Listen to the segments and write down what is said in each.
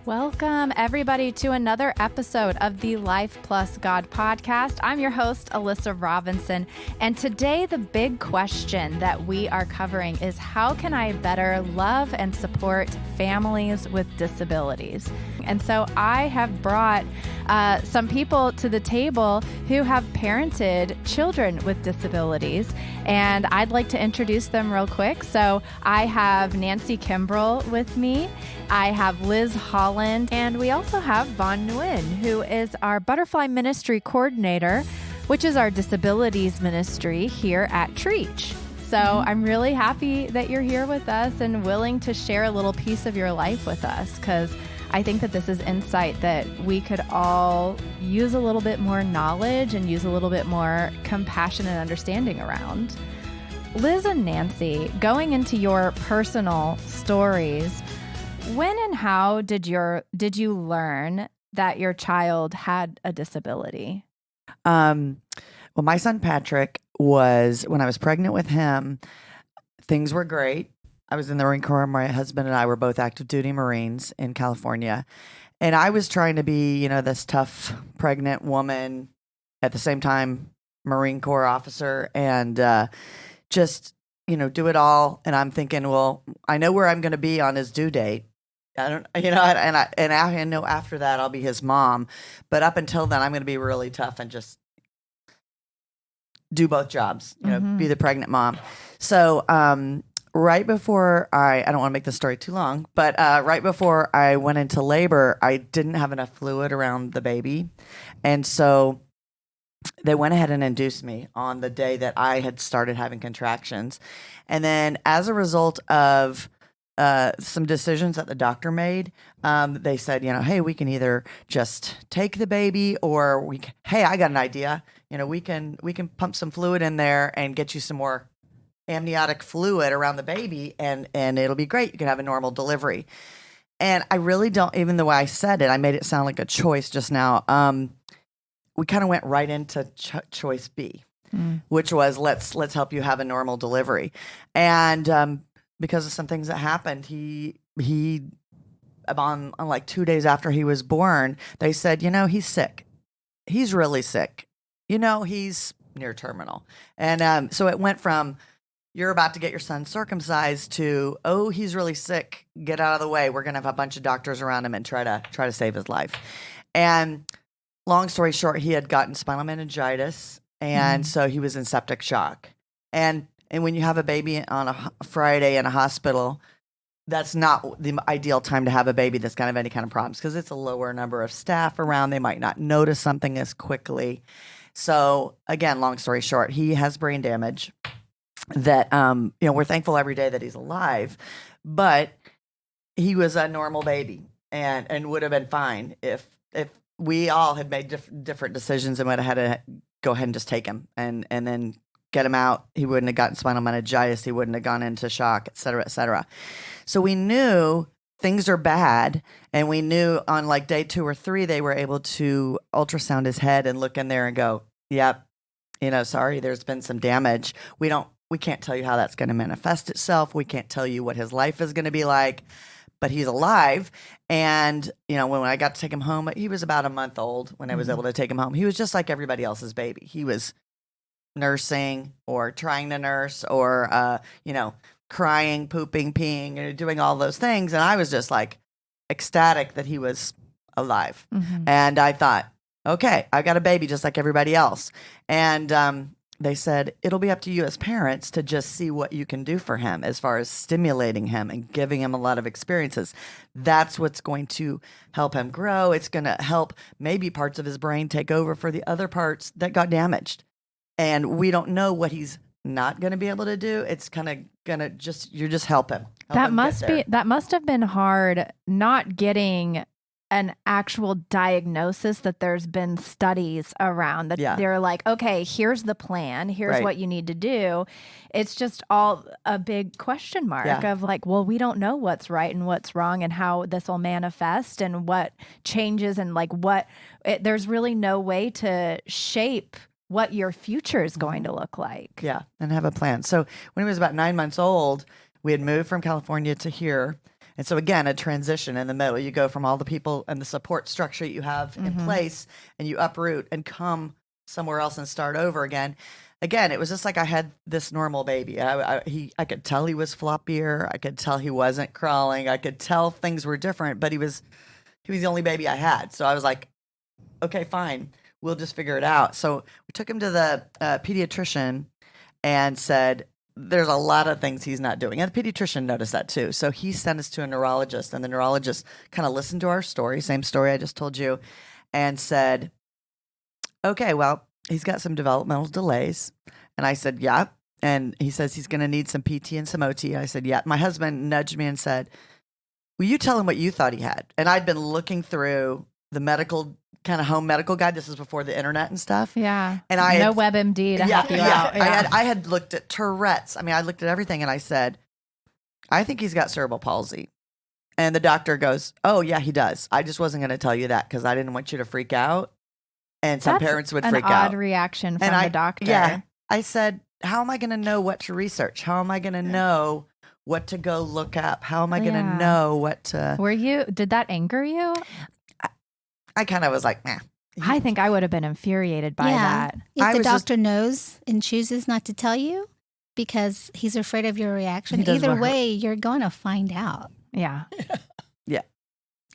Welcome, everybody, to another episode of the Life Plus God podcast. I'm your host, Alyssa Robinson, and today the big question that we are covering is how can I better love and support families with disabilities? And so I have brought some people to the table who have parented children with disabilities, and I'd like to introduce them real quick. So I have Nancy Kimbrell with me. I have Liz Holland, and we also have Nguyen, who is our Butterfly Ministry Coordinator, which is our disabilities ministry here at Treach. So I'm really happy that you're here with us and willing to share a little piece of your life with us, because I think that this is insight that we could all use a little bit more knowledge and use a little bit more compassion and understanding around. Liz and Nancy, going into your personal stories, when and how did you learn that your child had a disability? Well, my son Patrick when I was pregnant with him, things were great. I was in the Marine Corps. My husband and I were both active duty Marines in California. And I was trying to be, this tough pregnant woman, at the same time, Marine Corps officer, and just, do it all. And I'm thinking, well, I know where I'm going to be on his due date. I don't, I know after that I'll be his mom. But up until then, I'm going to be really tough and just do both jobs, be the pregnant mom. So, right before I don't want to make the story too long, but right before I went into labor, I didn't have enough fluid around the baby. And so they went ahead and induced me on the day that I had started having contractions. And then as a result of some decisions that the doctor made, they said, hey, we can either just take the baby or hey, I got an idea. We can pump some fluid in there and get you some more amniotic fluid around the baby, and it'll be great. You can have a normal delivery. And I really don't, even the way I said it, I made it sound like a choice just now. We kind of went right into choice B, which was let's help you have a normal delivery. And because of some things that happened, he on like 2 days after he was born, they said, he's sick. He's really sick. He's near terminal. And so it went from, you're about to get your son circumcised to, oh, he's really sick. Get out of the way. We're going to have a bunch of doctors around him and try to save his life. And long story short, he had gotten spinal meningitis, and so he was in septic shock. And when you have a baby on a Friday in a hospital, that's not the ideal time to have a baby that's kind of any kind of problems, because it's a lower number of staff around. They might not notice something as quickly. So again, long story short, he has brain damage that, we're thankful every day that he's alive, but he was a normal baby and would have been fine if we all had made different decisions and would have had to go ahead and just take him and then get him out. He wouldn't have gotten spinal meningitis. He wouldn't have gone into shock, et cetera, et cetera. So we knew things are bad. And we knew on like day 2 or 3, they were able to ultrasound his head and look in there and go, yep, sorry, there's been some damage. We can't tell you how that's going to manifest itself. We can't tell you what his life is going to be like, but he's alive. And, when I got to take him home, he was about a month old when I was able to take him home. He was just like everybody else's baby. He was nursing or trying to nurse or, crying, pooping, peeing, doing all those things. And I was just like ecstatic that he was alive. And I thought, okay, I got a baby just like everybody else. And they said, it'll be up to you as parents to just see what you can do for him as far as stimulating him and giving him a lot of experiences. That's what's going to help him grow. It's going to help maybe parts of his brain take over for the other parts that got damaged. And we don't know what he's not going to be able to do. It's kind of going to just help him. That must have been hard, not getting an actual diagnosis that there's been studies around that they're like, okay, here's the plan. Here's what you need to do. It's just all a big question mark of like, well, we don't know what's right and what's wrong and how this will manifest and what changes and like there's really no way to shape what your future is going to look like. Yeah, and have a plan. So when he was about 9 months old, we had moved from California to here. And so again, a transition in the middle. You go from all the people and the support structure you have in place, and you uproot and come somewhere else and start over again. Again, it was just like I had this normal baby. I could tell he was floppier. I could tell he wasn't crawling. I could tell things were different, but he was the only baby I had. So I was like, okay, fine. We'll just figure it out. So we took him to the pediatrician and said, there's a lot of things he's not doing. And the pediatrician noticed that too. So he sent us to a neurologist, and the neurologist kind of listened to our story, same story I just told you, and said, okay, well, he's got some developmental delays. And I said, yeah. And he says he's going to need some PT and some OT. I said, yeah. My husband nudged me and said, will you tell him what you thought he had? And I'd been looking through the medical kind of home medical guide. This is before the internet and stuff. Yeah. And I no WebMD to help you out. Yeah. I had looked at Tourette's. I mean, I looked at everything, and I said, I think he's got cerebral palsy. And the doctor goes, oh yeah, he does. I just wasn't going to tell you that because I didn't want you to freak out. And some parents would freak out. An odd reaction from the doctor. Yeah. I said, how am I going to know what to research? How am I going to know what to go look up? How am I going to know what to... Did that anger you? I kind of was like, nah. I think I would have been infuriated by that. If the doctor knows and chooses not to tell you because he's afraid of your reaction, either way, you're going to find out. Yeah. Yeah.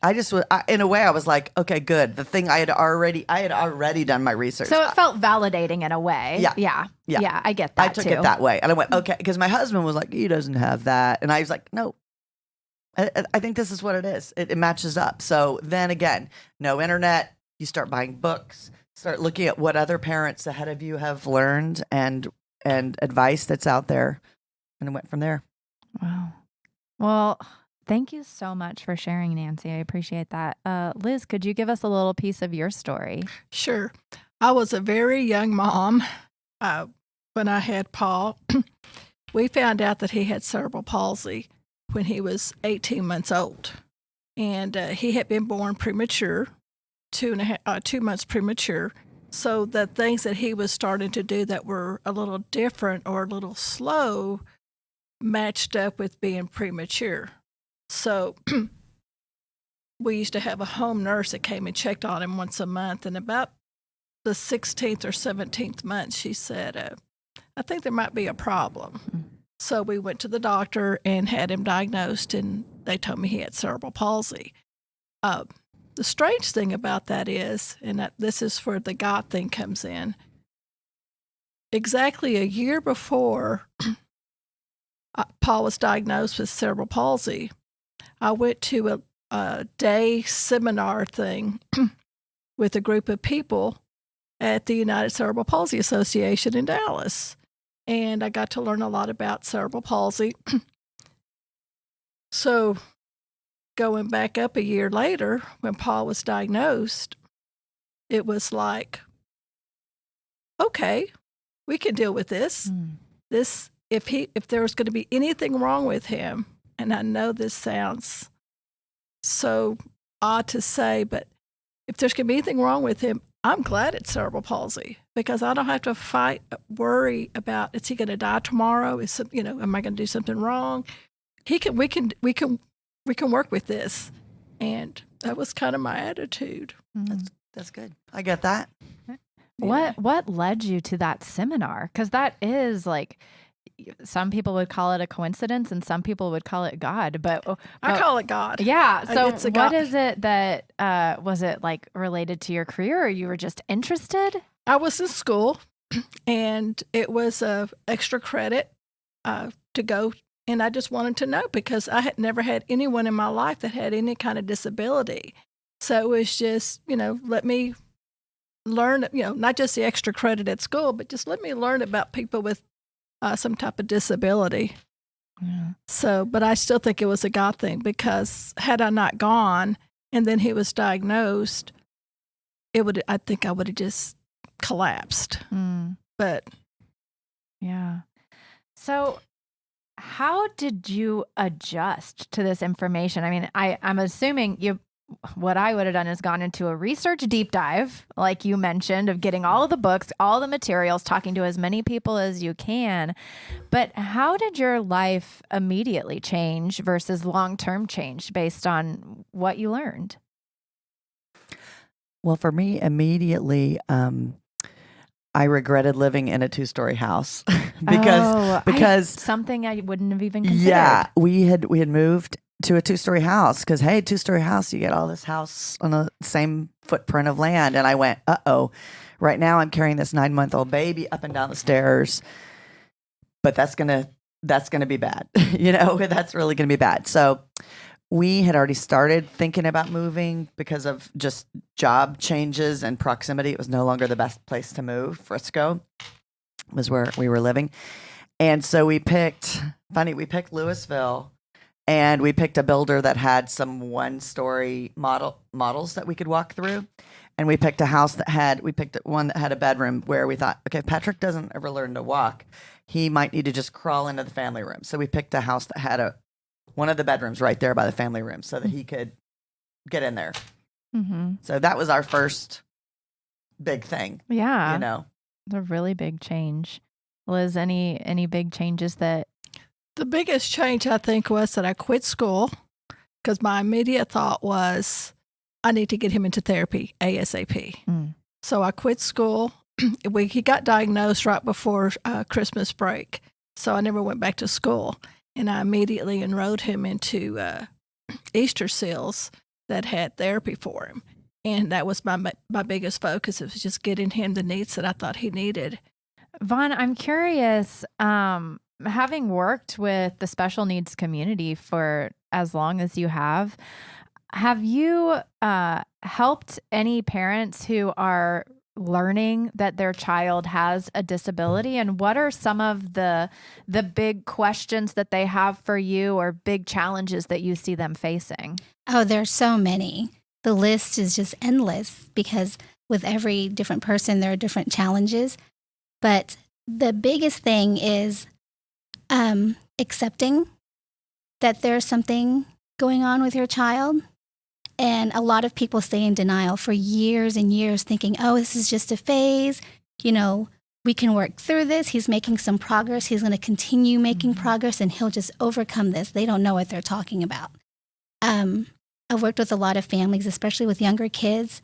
I just was, in a way, I was like, okay, good. The thing I had already done my research. So it felt validating in a way. Yeah. Yeah. I get that. I took it that way. And I went, okay. Because my husband was like, he doesn't have that. And I was like, no, I think this is what it is. It matches up. So then again, no internet. You start buying books, start looking at what other parents ahead of you have learned and advice that's out there. And it went from there. Wow. Well, thank you so much for sharing, Nancy. I appreciate that. Liz, could you give us a little piece of your story? Sure. I was a very young mom when I had Paul. We found out that he had cerebral palsy when he was 18 months old. And he had been born premature, 2 months premature. So the things that he was starting to do that were a little different or a little slow matched up with being premature. So we used to have a home nurse that came and checked on him once a month. And about the 16th or 17th month, she said, I think there might be a problem. Mm-hmm. So we went to the doctor and had him diagnosed, and they told me he had cerebral palsy. The strange thing about that is, and that this is where the God thing comes in, exactly a year before Paul was diagnosed with cerebral palsy, I went to a day seminar thing with a group of people at the United Cerebral Palsy Association in Dallas. And I got to learn a lot about cerebral palsy. So going back up a year later, when Paul was diagnosed, it was like, okay, we can deal with this. This, if there was going to be anything wrong with him, and I know this sounds so odd to say, but if there's going to be anything wrong with him, I'm glad it's cerebral palsy because I don't have to worry about, is he going to die tomorrow? Am I going to do something wrong? We can work with this. And that was kind of my attitude. That's good. I get that. What led you to that seminar? Because that is like, some people would call it a coincidence and some people would call it God, but I call it God. Yeah. So what is it that, was it like related to your career or you were just interested? I was in school and it was extra credit to go. And I just wanted to know because I had never had anyone in my life that had any kind of disability. So it was just, let me learn, not just the extra credit at school, but just let me learn about people with some type of disability. Yeah. So, but I still think it was a God thing because had I not gone and then he was diagnosed, I think I would have just collapsed. But yeah. So how did you adjust to this information? I mean, I'm assuming what I would have done is gone into a research deep dive, like you mentioned, of getting all of the books, all the materials, talking to as many people as you can. But how did your life immediately change versus long-term change based on what you learned? Well, for me, immediately, I regretted living in a 2-story house because something I wouldn't have even considered. Yeah, we had moved to a 2-story house because, hey, 2-story house, you get all this house on the same footprint of land. And I went, right now I'm carrying this 9-month-old baby up and down the stairs, but that's gonna be bad. That's really gonna be bad. So we had already started thinking about moving because of just job changes and proximity. It was no longer the best place to move. Frisco was where we were living. And so we picked Louisville, and we picked a builder that had some 1-story models that we could walk through. And we picked we picked one that had a bedroom where we thought, okay, if Patrick doesn't ever learn to walk, he might need to just crawl into the family room. So we picked a house that had one of the bedrooms right there by the family room so that he could get in there. Mm-hmm. So that was our first big thing. Yeah. It's a really big change. Liz, any big changes that? The biggest change, I think, was that I quit school because my immediate thought was I need to get him into therapy ASAP. Mm. So I quit school. He got diagnosed right before Christmas break, so I never went back to school. And I immediately enrolled him into Easter Seals that had therapy for him. And that was my biggest focus. It was just getting him the needs that I thought he needed. Vaughn, I'm curious, having worked with the special needs community for as long as you have you helped any parents who are learning that their child has a disability? And what are some of the big questions that they have for you or big challenges that you see them facing? Oh, there's so many. The list is just endless because with every different person, there are different challenges. But the biggest thing is accepting that there's something going on with your child. And a lot of people stay in denial for years and years thinking, oh, this is just a phase. We can work through this. He's making some progress. He's going to continue making progress and he'll just overcome this. They don't know what they're talking about. I've worked with a lot of families, especially with younger kids.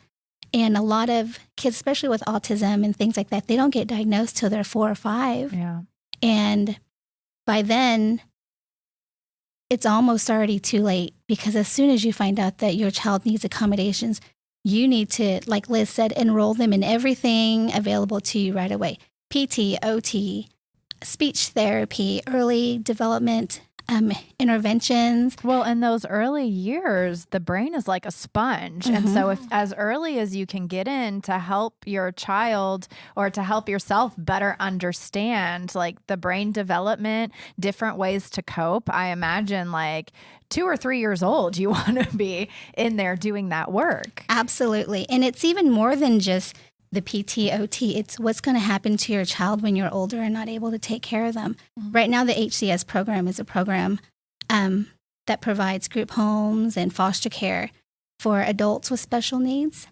And a lot of kids, especially with autism and things like that, they don't get diagnosed till they're 4 or 5. Yeah. And by then, it's almost already too late because as soon as you find out that your child needs accommodations, you need to, like Liz said, enroll them in everything available to you right away. PT, OT, speech therapy, early development interventions. Well, in those early years, the brain is like a sponge. Mm-hmm. And so if as early as you can get in to help your child or to help yourself better understand like the brain development, different ways to cope, I imagine like 2 or 3 years old, you want to be in there doing that work. Absolutely. And it's even more than just the PTOT. It's what's going to happen to your child when you're older and not able to take care of them. Mm-hmm. Right now, the HCS program is a program that provides group homes and foster care for adults with special needs.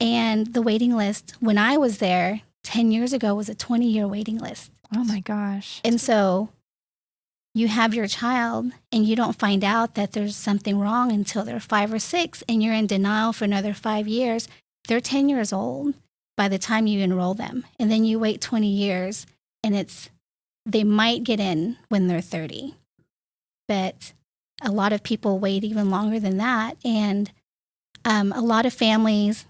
And the waiting list, when I was there 10 years ago, was a 20-year waiting list. Oh my gosh. And so you have your child and you don't find out that there's something wrong until they're 5 or 6 and you're in denial for another 5 years. They're 10 years old by the time you enroll them. And then you wait 20 years and they might get in when they're 30. But a lot of people wait even longer than that. And a lot of families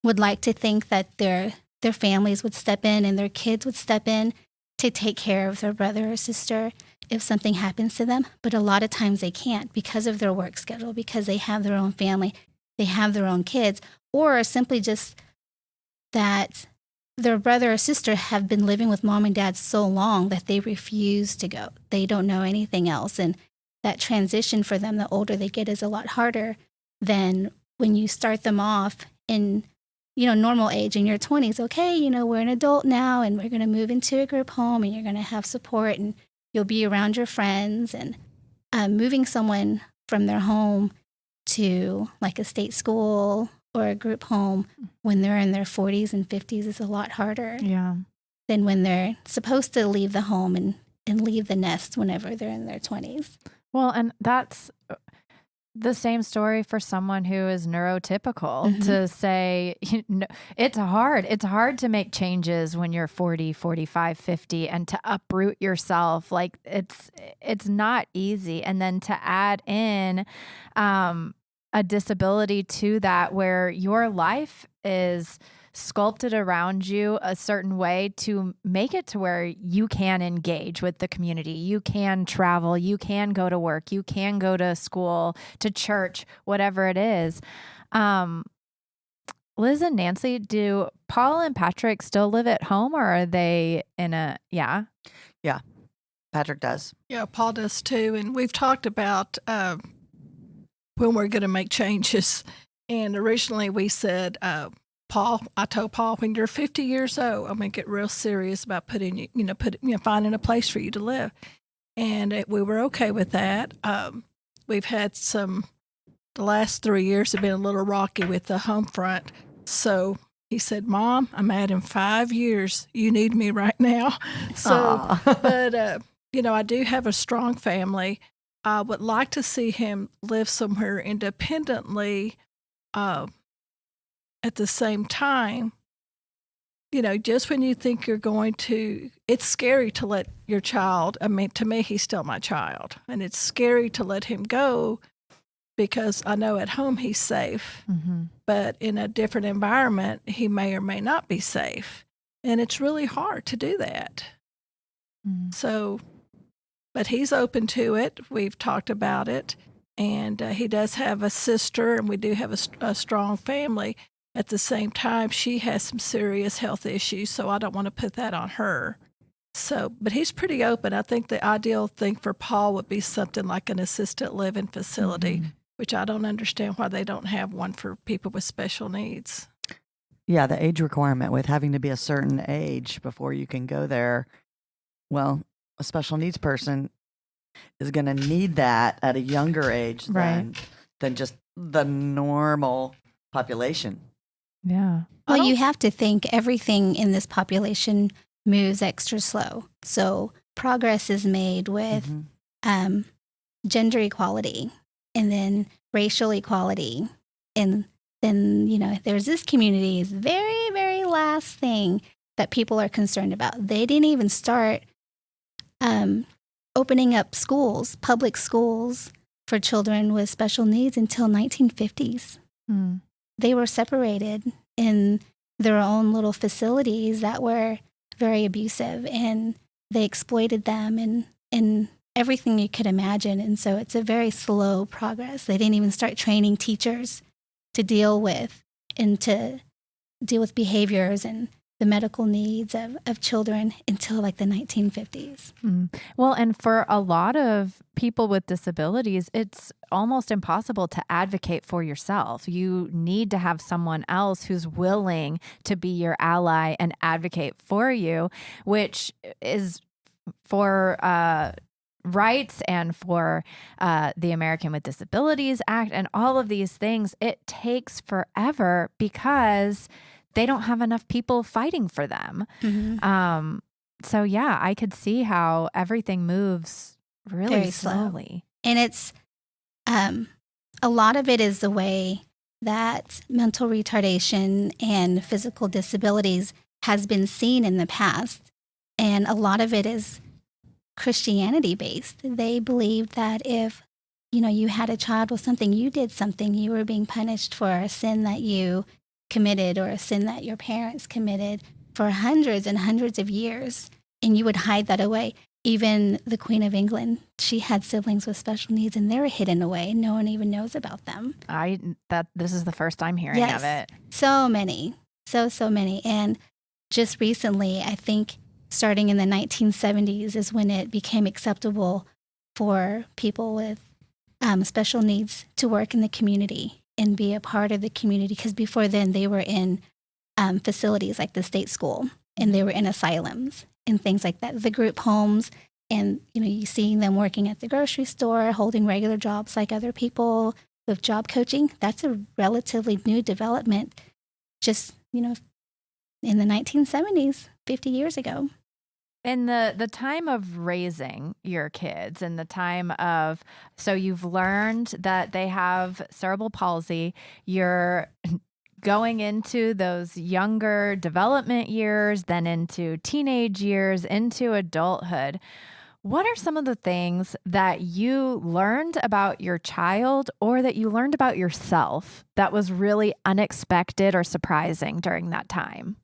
would like to think that their families would step in and their kids would step in to take care of their brother or sister if something happens to them. But a lot of times they can't because of their work schedule, because they have their own family, they have their own kids, or simply just that their brother or sister have been living with mom and dad so long that they refuse to go. They don't know anything else. And that transition for them, the older they get, is a lot harder than when you start them off in, normal age in your 20s. Okay, we're an adult now and we're going to move into a group home and you're going to have support and you'll be around your friends. And moving someone from their home to like a state school or a group home when they're in their 40s and 50s is a lot harder than when they're supposed to leave the home and leave the nest whenever they're in their 20s. Well, and that's the same story for someone who is neurotypical to say, it's hard. It's hard to make changes when you're 40, 45, 50 and to uproot yourself. Like it's not easy. And then to add in a disability to that where your life is sculpted around you a certain way to make it to where you can engage with the community. You can travel, you can go to work, you can go to school, to church, whatever it is. Liz and Nancy, do Paul and Patrick still live at home or are they in a, Yeah, Patrick does. Yeah, Paul does too. And we've talked about when we're going to make changes. And originally we said, I told Paul, when you're 50 years old, I'm going to get real serious about finding a place for you to live. And we were okay with that. We've had the last 3 years have been a little rocky with the home front. So he said, Mom, I'm adding 5 years. You need me right now. So, but, I do have a strong family. I would like to see him live somewhere independently. At the same time, just when you think you're going to, it's scary to let your child, to me, he's still my child. And it's scary to let him go because I know at home he's safe, but in a different environment, he may or may not be safe. And it's really hard to do that. So, but he's open to it. We've talked about it. And he does have a sister, and we do have a strong family. At the same time, she has some serious health issues, so I don't want to put that on her. So, but he's pretty open. I think the ideal thing for Paul would be something like an assisted living facility, which I don't understand why they don't have one for people with special needs. Yeah, the age requirement with having to be a certain age before you can go there. Well, a special needs person is going to need that at a younger age than just the normal population. Yeah. Well, you have to think everything in this population moves extra slow. So progress is made with gender equality and then racial equality. And then, there's this community's very, very last thing that people are concerned about. They didn't even start opening up schools, public schools for children with special needs until 1950s. They were separated in their own little facilities that were very abusive, and they exploited them in everything you could imagine. And so it's a very slow progress. They didn't even start training teachers to deal with behaviors and the medical needs of children until like the 1950s. Well, and for a lot of people with disabilities, it's almost impossible to advocate for yourself. You need to have someone else who's willing to be your ally and advocate for you, which is for rights and for the American with Disabilities Act and all of these things. It takes forever because they don't have enough people fighting for them. So yeah, I could see how everything moves really Very slowly. And it's a lot of it is the way that mental retardation and physical disabilities has been seen in the past. And a lot of it is Christianity based. They believed that if you had a child with something, you did something, you were being punished for a sin that you committed or a sin that your parents committed for hundreds and hundreds of years, and you would hide that away. Even the Queen of England, she had siblings with special needs, and they were hidden away. No one even knows about them. This is the first I'm hearing of it. So many, so many. And just recently, I think starting in the 1970s is when it became acceptable for people with special needs to work in the community and be a part of the community, because before then they were in facilities like the state school, and they were in asylums and things like that, the group homes, and you seeing them working at the grocery store, holding regular jobs like other people with job coaching. That's a relatively new development, just, in the 1970s, 50 years ago. In the time of raising your kids and the time of, so you've learned that they have cerebral palsy, you're going into those younger development years, then into teenage years, into adulthood. What are some of the things that you learned about your child or that you learned about yourself that was really unexpected or surprising during that time?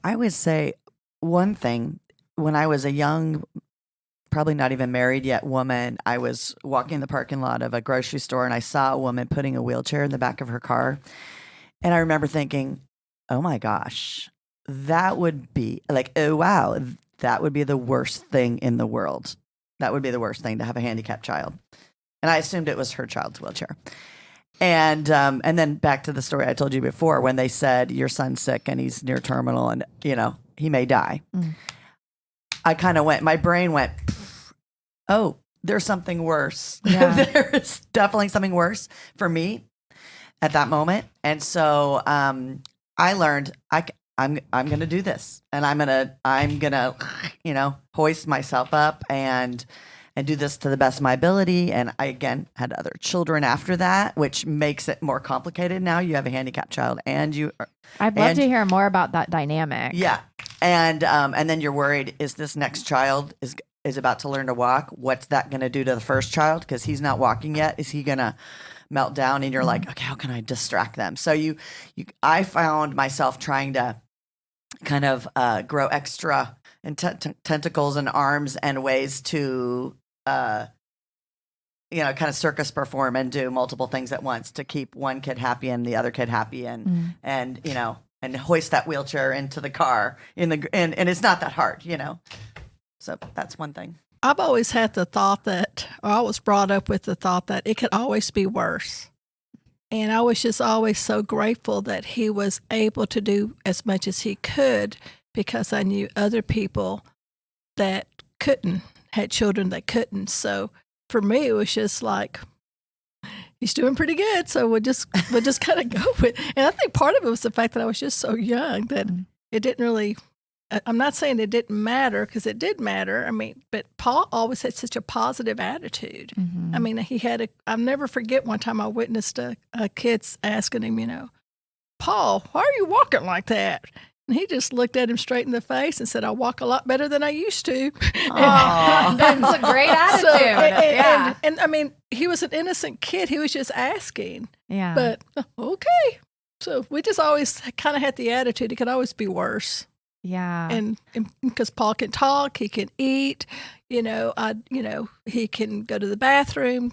I would say one thing, when I was a young, probably not even married yet woman, I was walking the parking lot of a grocery store and I saw a woman putting a wheelchair in the back of her car. And I remember thinking, oh my gosh, that would be like, oh wow, that would be the worst thing in the world. That would be the worst thing, to have a handicapped child. And I assumed it was her child's wheelchair. And then back to the story I told you before, when they said your son's sick and he's near terminal and, he may die. I kind of my brain went, oh, there's something worse. Yeah. There's definitely something worse for me at that moment. And so I learned I'm going to do this, and I'm going to, hoist myself up and do this to the best of my ability. And I, again, had other children after that, which makes it more complicated. Now you have a handicapped child and I'd love to hear more about that dynamic. Yeah. And then you're worried, is this next child is about to learn to walk? What's that going to do to the first child? Because he's not walking yet. Is he going to melt down? And you're like, okay, how can I distract them? So I found myself trying to kind of grow extra tentacles and arms and ways to kind of circus perform and do multiple things at once to keep one kid happy and the other kid happy, and hoist that wheelchair into the car and it's not that hard, So that's one thing. I've always had the thought I was brought up with the thought that it could always be worse. And I was just always so grateful that he was able to do as much as he could, because I knew other people that couldn't, had children that couldn't. So for me, it was just like, he's doing pretty good. So we'll just kind of go with it. And I think part of it was the fact that I was just so young that it didn't really, I'm not saying it didn't matter, because it did matter. I mean, but Paul always had such a positive attitude. I mean, I'll never forget one time I witnessed a kid asking him, Paul, why are you walking like that? And he just looked at him straight in the face and said, I walk a lot better than I used to. That's a great attitude. And I mean, he was an innocent kid. He was just asking. Yeah. But, okay. So we just always kind of had the attitude it could always be worse. Yeah. And because Paul can talk, he can eat, he can go to the bathroom.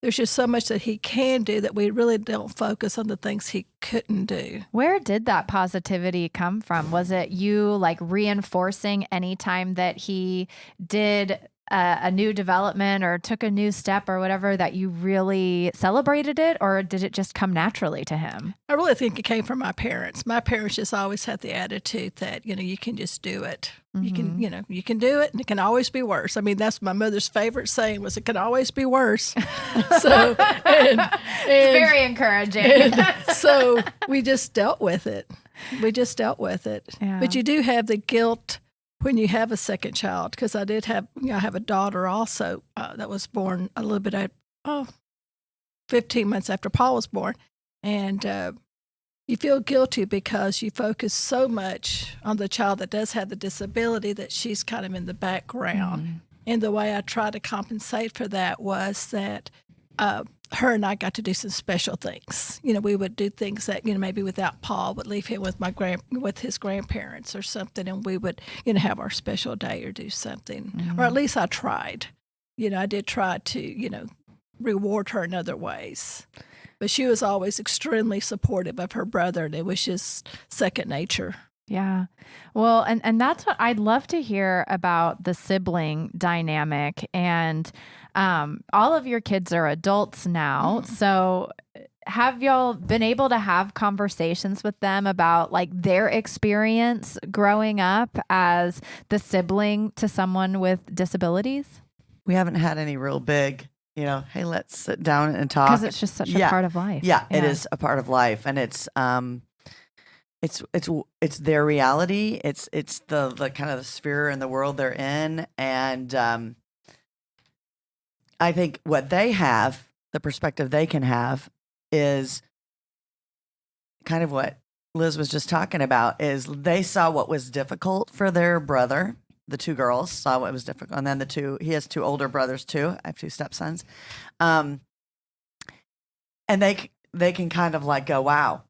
There's just so much that he can do that we really don't focus on the things he couldn't do. Where did that positivity come from? Was it you reinforcing any time that he did a new development or took a new step or whatever, that you really celebrated it, or did it just come naturally to him? I really think it came from my parents. My parents just always had the attitude that, you can just do it. You can, you can do it, and it can always be worse. I mean, that's my mother's favorite saying was, it can always be worse. So, it's very encouraging. So we just dealt with it. Yeah. But you do have the guilt when you have a second child, because I did have, I have a daughter also that was born a little bit 15 months after Paul was born. And you feel guilty because you focus so much on the child that does have the disability that she's kind of in the background. And the way I tried to compensate for that was that her and I got to do some special things. We would do things that, maybe without Paul, would leave him with with his grandparents or something, and we would, have our special day or do something. Or at least I tried. I did try to, reward her in other ways. But she was always extremely supportive of her brother, and it was just second nature. Yeah. Well, and that's what I'd love to hear about, the sibling dynamic. And all of your kids are adults now. So have y'all been able to have conversations with them about their experience growing up as the sibling to someone with disabilities? We haven't had any real big hey, let's sit down and talk. Because it's just such a part of life. Yeah, it is a part of life, and it's their reality. It's the kind of the sphere and the world they're in, and I think what they have, the perspective they can have, is kind of what Liz was just talking about. Is they saw what was difficult for their brother. The two girls saw what was difficult, and then he has two older brothers too. I have two stepsons, and they can kind of like go, wow,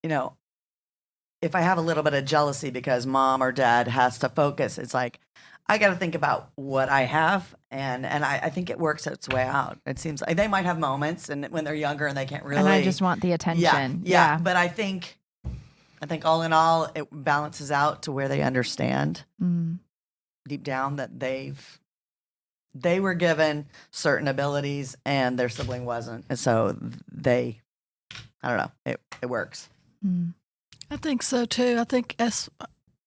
if I have a little bit of jealousy because mom or dad has to focus, it's like I got to think about what I have, and I think it works its way out. It seems like they might have moments, and when they're younger and they can't really. And I just want the attention. Yeah. But I think all in all, it balances out to where they understand deep down that they were given certain abilities and their sibling wasn't, and so I don't know, it works. I think so too. I think as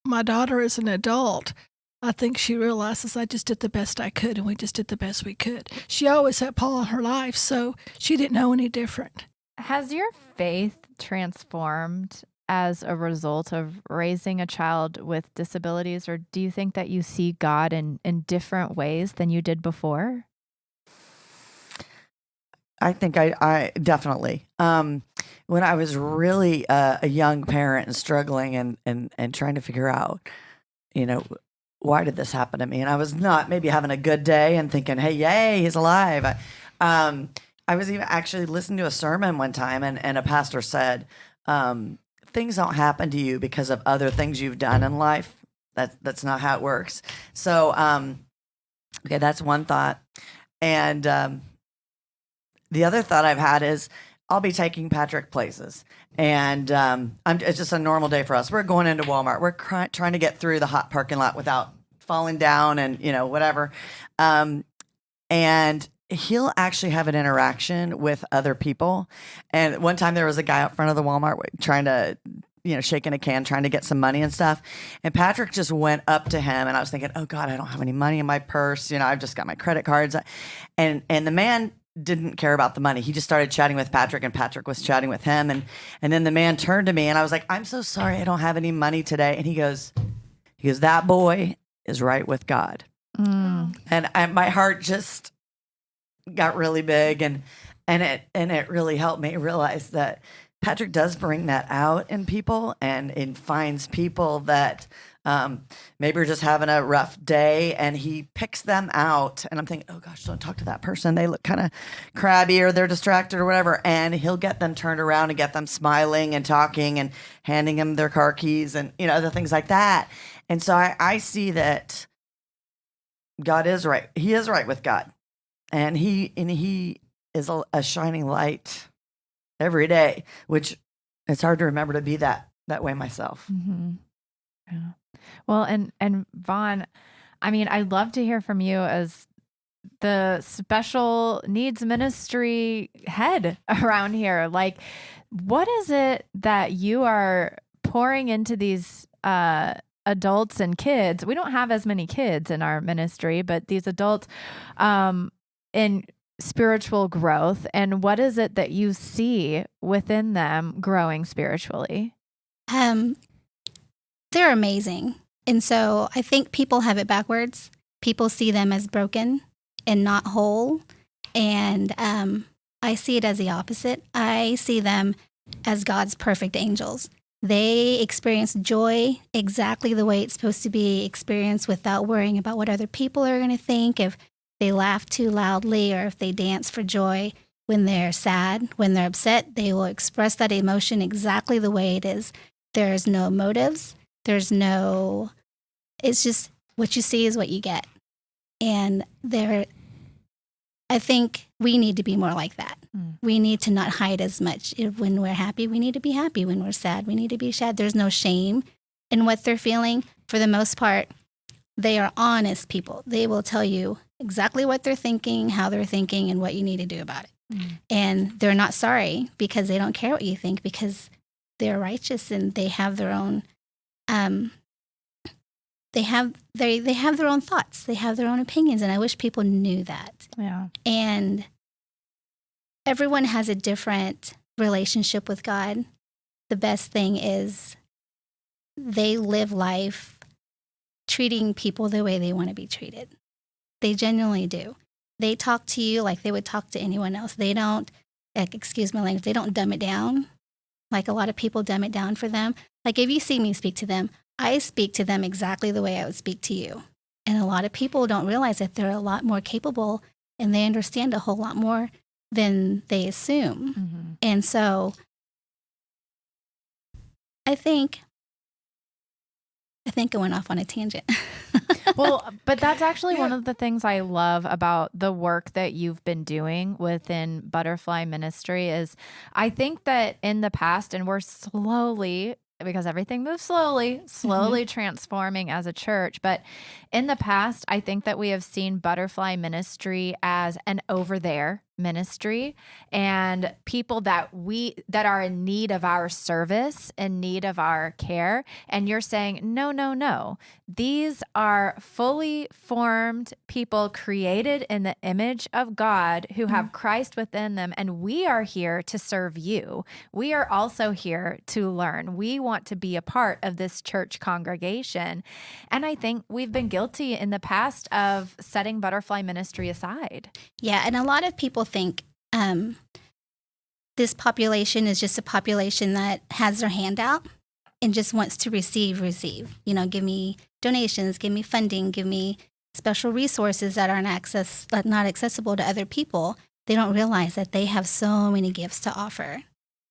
my daughter is an adult, I think she realizes I just did the best I could, and we just did the best we could. She always had Paul in her life, so she didn't know any different. Has your faith transformed as a result of raising a child with disabilities, or do you think that you see God in different ways than you did before? I think I definitely. When I was really a young parent and struggling and trying to figure out, why did this happen to me? And I was not maybe having a good day and thinking, hey, yay, he's alive. I was even actually listening to a sermon one time, and a pastor said, things don't happen to you because of other things you've done in life. That's not how it works. So, okay, that's one thought. And the other thought I've had is I'll be taking Patrick places, and it's just a normal day for us. We're going into Walmart. We're trying to get through the hot parking lot without falling down and, whatever. And he'll actually have an interaction with other people. And one time there was a guy out front of the Walmart trying to, shaking a can, trying to get some money and stuff. And Patrick just went up to him, and I was thinking, oh God, I don't have any money in my purse. I've just got my credit cards. And the man didn't care about the money. He just started chatting with Patrick, and Patrick was chatting with him. And then the man turned to me, and I was like, I'm so sorry, I don't have any money today. And he goes, that boy is right with God. And my heart just got really big, and it really helped me realize that Patrick does bring that out in people, and finds people that maybe are just having a rough day, and he picks them out. And I'm thinking, oh gosh, don't talk to that person. They look kind of crabby, or they're distracted or whatever. And he'll get them turned around and get them smiling and talking and handing them their car keys and, other things like that. And so I see that God is right. He is right with God. And he is a shining light every day, which it's hard to remember to be that way myself. Mm-hmm. Yeah. Well, and Vaughn, I'd love to hear from you as the special needs ministry head around here. Like, what is it that you are pouring into these adults and kids? We don't have as many kids in our ministry, but these adults in spiritual growth. And what is it that you see within them growing spiritually? They're amazing. And so I think people have it backwards. People see them as broken and not whole. And I see it as the opposite. I see them as God's perfect angels. They experience joy exactly the way it's supposed to be experienced, without worrying about what other people are going to think, if they laugh too loudly, or if they dance for joy. When they're sad, when they're upset, they will express that emotion exactly the way it is. There's no motives. It's just what you see is what you get. And I think we need to be more like that. We need to not hide as much. When we're happy, we need to be happy. When we're sad, we need to be sad. There's no shame in what they're feeling. For the most part, they are honest people. They will tell you exactly what they're thinking, how they're thinking, and what you need to do about it. And they're not sorry because they don't care what you think, because they're righteous and they have their own they have their own thoughts. They have their own opinions. And I wish people knew that. Yeah. And everyone has a different relationship with God. The best thing is they live life treating people the way they want to be treated. They genuinely do. They talk to you like they would talk to anyone else. They don't, excuse my language, they don't dumb it down like a lot of people dumb it down for them. Like if you see me speak to them, I speak to them exactly the way I would speak to you. And a lot of people don't realize that they're a lot more capable and they understand a whole lot more than they assume. Mm-hmm. And so I think I went off on a tangent. Well, but that's actually one of the things I love about the work that you've been doing within Butterfly Ministry is I think that in the past, and we're slowly, because everything moves slowly transforming as a church. But in the past, I think that we have seen Butterfly Ministry as an over there ministry and people that are in need of our service, in need of our care. And you're saying, no. These are fully formed people created in the image of God who have Christ within them. And we are here to serve you. We are also here to learn. We want to be a part of this church congregation. And I think we've been guilty in the past of setting Butterfly Ministry aside. Yeah, and a lot of people think this population is just a population that has their hand out and just wants to receive. You know, give me donations, give me funding, give me special resources that not accessible to other people. They don't realize that they have so many gifts to offer.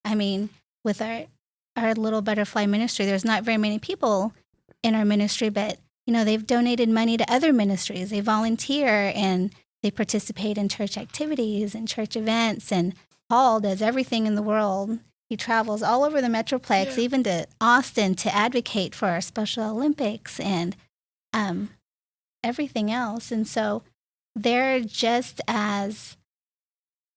I mean, with our little Butterfly Ministry, there's not very many people in our ministry, but you know, they've donated money to other ministries. They volunteer and they participate in church activities and church events. And Paul does everything in the world. He travels all over the Metroplex, even to Austin, to advocate for our Special Olympics and everything else. And so they're just as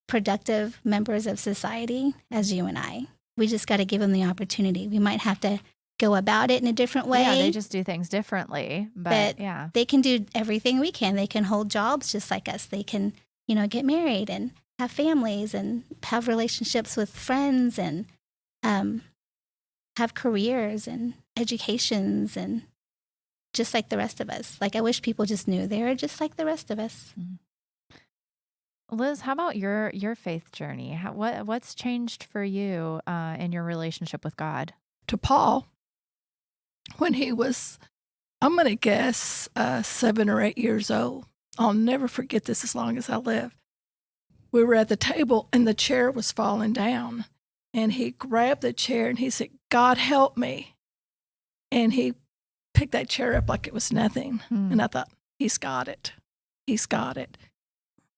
productive members of society as you and I. We just got to give them the opportunity. We might have to go about it in a different way. Yeah, they just do things differently. But yeah, they can do everything we can. They can hold jobs just like us. They can, you know, get married and have families and have relationships with friends and have careers and educations and just like the rest of us. Like I wish people just knew they're just like the rest of us. Liz, how about your faith journey? What's changed for you in your relationship with God? To Paul, when he was, I'm going to guess, 7 or 8 years old. I'll never forget this as long as I live. We were at the table and the chair was falling down. And he grabbed the chair and he said, "God help me." And he picked that chair up like it was nothing. And I thought, he's got it. He's got it.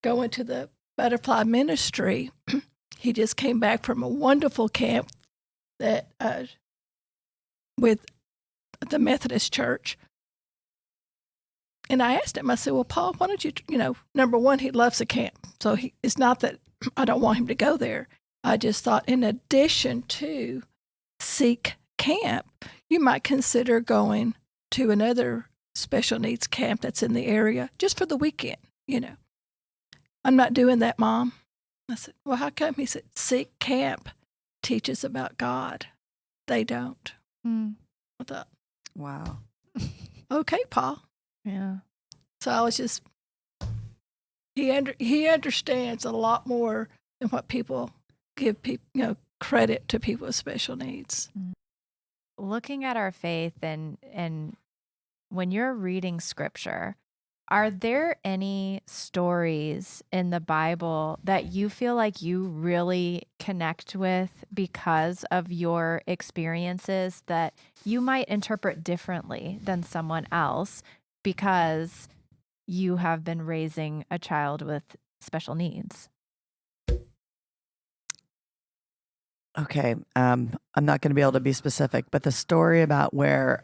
Going to the Butterfly Ministry, he just came back from a wonderful camp that with the Methodist Church. And I asked him, I said, "Well, Paul, why don't you, number one, he loves the camp. So it's not that I don't want him to go there. I just thought in addition to Seek Camp, you might consider going to another special needs camp that's in the area just for the weekend, I'm not doing that, Mom." I said, "Well, how come?" He said, "Seek Camp teaches about God. They don't." I thought, wow. Okay, Paul. Yeah. So I was just, he understands a lot more than what people give people, credit to people with special needs. Looking at our faith and when you're reading scripture, are there any stories in the Bible that you feel like you really connect with because of your experiences that you might interpret differently than someone else because you have been raising a child with special needs? Okay. I'm not going to be able to be specific, but the story about where,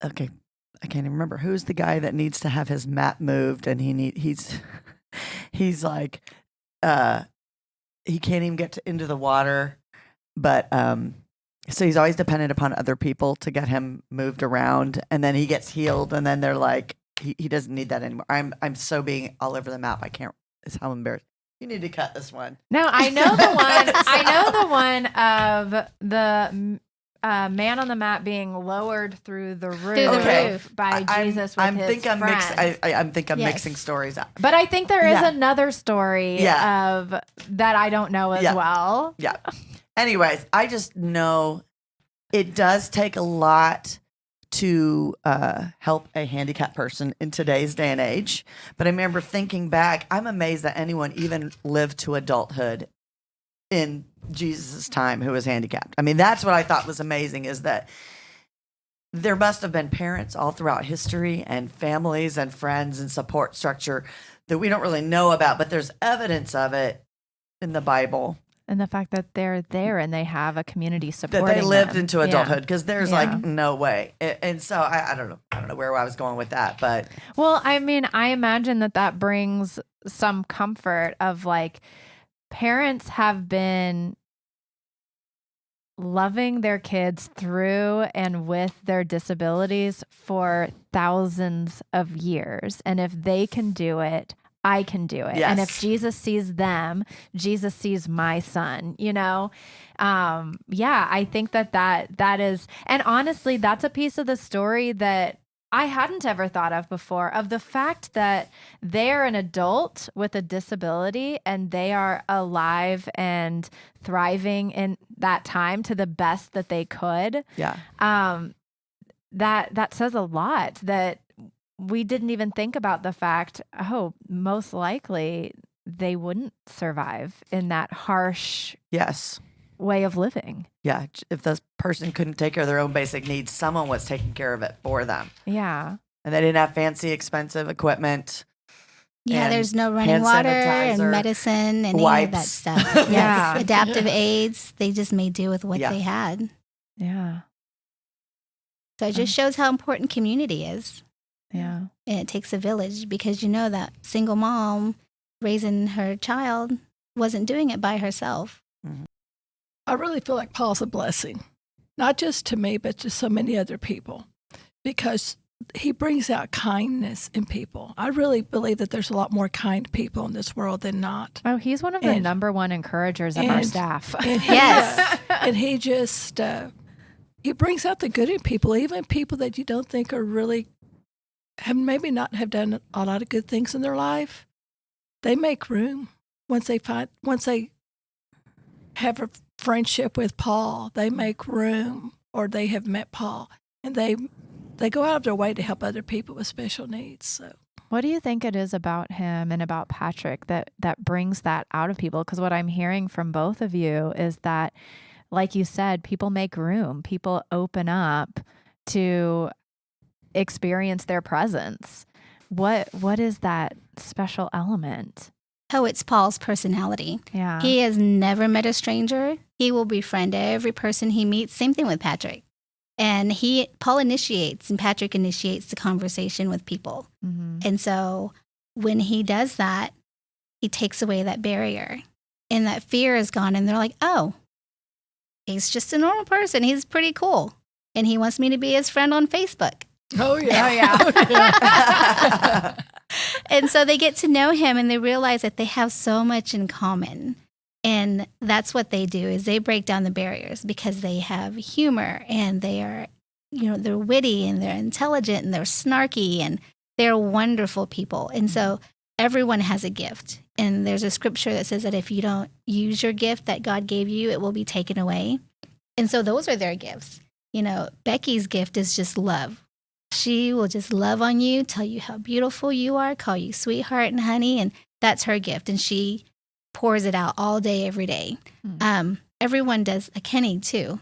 okay, I can't even remember who's the guy that needs to have his mat moved, and he's like, he can't even get into the water, but So he's always dependent upon other people to get him moved around, and then he gets healed, and then they're like, he doesn't need that anymore. I'm so being all over the map. I can't. It's how embarrassed. You need to cut this one. No, I know the one. I know the one of the man on the mat being lowered through the roof by Jesus with his friends. I think I'm Yes. mixing stories up. But I think there is Yeah. another story of that I don't know as well. Yeah. Anyways, I just know it does take a lot to help a handicapped person in today's day and age. But I remember thinking back, I'm amazed that anyone even lived to adulthood in Jesus' time who was handicapped. I mean, that's what I thought was amazing, is that there must have been parents all throughout history and families and friends and support structure that we don't really know about, but there's evidence of it in the Bible. And the fact that they're there and they have a community supporting That they lived them. into adulthood, because there's Yeah. like no way. And so I don't know. I don't know where I was going with that, but Well, I mean, I imagine that brings some comfort of like parents have been loving their kids through and with their disabilities for thousands of years. And if they can do it, I can do it. And if Yes. Jesus sees them, Jesus sees my son, you know? I think that is, and honestly, that's a piece of the story that I hadn't ever thought of before, of the fact that they're an adult with a disability and they are alive and thriving in that time to the best that they could. yeah. That says a lot, that we didn't even think about the fact, most likely they wouldn't survive in that harsh Yes. way of living. Yeah. If this person couldn't take care of their own basic needs, someone was taking care of it for them. Yeah. And they didn't have fancy, expensive equipment. Yeah, And there's no running hand water sanitizer, and medicine and any of that wipes. stuff. Yeah. Yes, adaptive aids. They just made do with what Yeah. they had. Yeah. So it just shows how important community is. Yeah. And it takes a village, because you know that single mom raising her child wasn't doing it by herself. I really feel like Paul's a blessing, not just to me, but to so many other people, because he brings out kindness in people. I really believe that there's a lot more kind people in this world than not. Oh, he's one of the And- number one encouragers of our and- staff. And he, Yes. and he just, he brings out the good in people, even people that you don't think are really, have done a lot of good things in their life. They make room once they have a friendship with Paul. They make room, or they have met Paul, and they go out of their way to help other people with special needs. So What do you think it is about him and about Patrick that brings that out of people? Because what I'm hearing from both of you is that, like you said, people make room, people open up to experience their presence. What is that special element? Oh, it's Paul's personality. Yeah. He has never met a stranger. He will befriend every person he meets. Same thing with Patrick. And Paul initiates and Patrick initiates the conversation with people. Mm-hmm. And so when he does that, he takes away that barrier, and that fear is gone. And they're like, oh, he's just a normal person. He's pretty cool. And he wants me to be his friend on Facebook. oh yeah, And so they get to know him, and they realize that they have so much in common. And that's what they do, is they break down the barriers, because they have humor, and they are, they're witty, and they're intelligent, and they're snarky, and they're wonderful people. And so everyone has a gift. And there's a scripture that says that if you don't use your gift that God gave you, it will be taken away. And so those are their gifts. Becky's gift is just love. She will just love on you, tell you how beautiful you are, call you sweetheart and honey, and that's her gift. And she pours it out all day, every day. Everyone does. Kenny, too.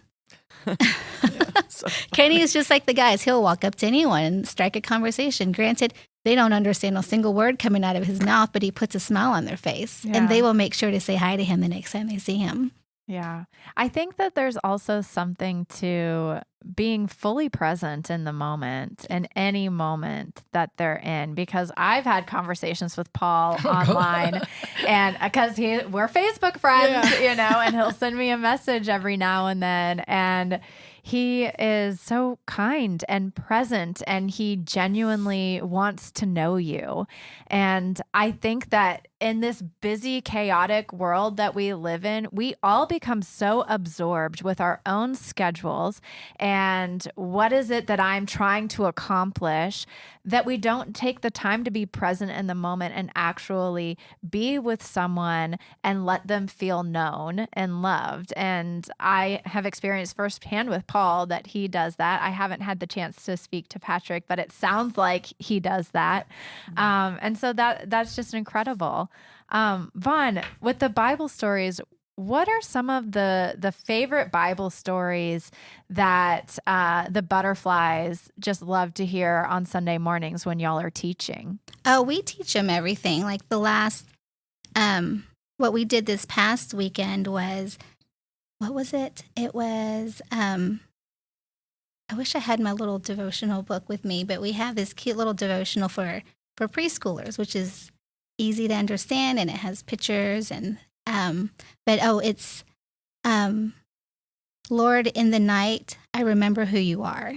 Kenny is just like the guys. He'll walk up to anyone and strike a conversation. Granted, they don't understand a single word coming out of his mouth, but he puts a smile on their face. Yeah. And they will make sure to say hi to him the next time they see him. Yeah. I think that there's also something to being fully present in the moment, in any moment that they're in, because I've had conversations with Paul online and because we're Facebook friends, and he'll send me a message every now and then. And he is so kind and present, and he genuinely wants to know you. And I think that in this busy, chaotic world that we live in, we all become so absorbed with our own schedules and what is it that I'm trying to accomplish that we don't take the time to be present in the moment and actually be with someone and let them feel known and loved. And I have experienced firsthand with Paul that he does that. I haven't had the chance to speak to Patrick, but it sounds like he does that. And so that's just incredible. Vaughn, with the Bible stories, what are some of the favorite Bible stories that the butterflies just love to hear on Sunday mornings when y'all are teaching? Oh, we teach them everything. Like the last, what we did this past weekend was, what was it? It was, I wish I had my little devotional book with me, but we have this cute little devotional for preschoolers, which is easy to understand, and it has pictures and it's Lord, in the night, I remember who you are.